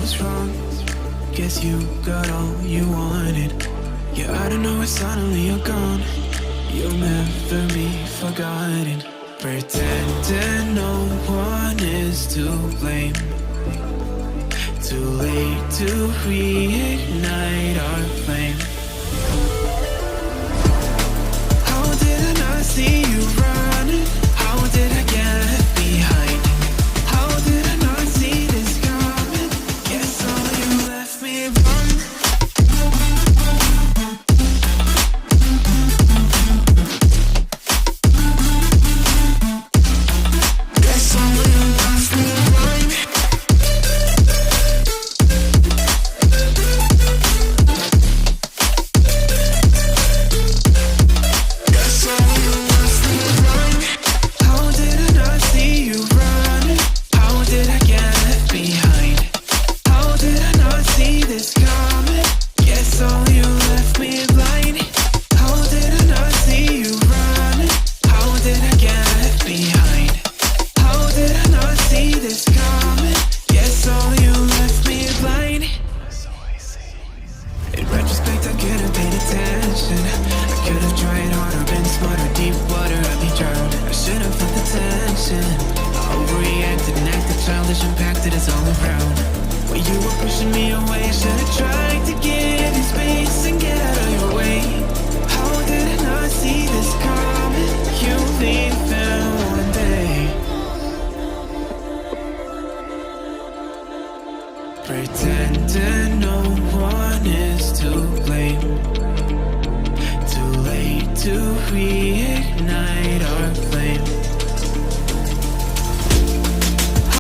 was wrong. Guess you got all you wanted. Yeah, I don't know why suddenly you're gone. You'll never be forgotten. Pretending no one is to blame. Too late to reignite our flame. How did I not see you running? How did I get behind? How did I not see this coming? Guess all you left me run. Guess all you left me run. Guess all you left me run. How did I not see you running? How did I get behind? How did I not see this coming? Guess all you left me blind. How did I not see you running? How did I get behind? How did I not see this coming? Guess all you left me blind. In retrospect, I could have paid attention. I could have tried harder, been smarter. Deep water, I'd be drowned. I should have felt the tension. I overreacted and acted childish, impacted us all around. When you were pushing me away, I should have tried to give you space and get out of your way. How did I not see this coming? You'll leave them one day. Pretending no one is to blame. Too late to reignite our flame.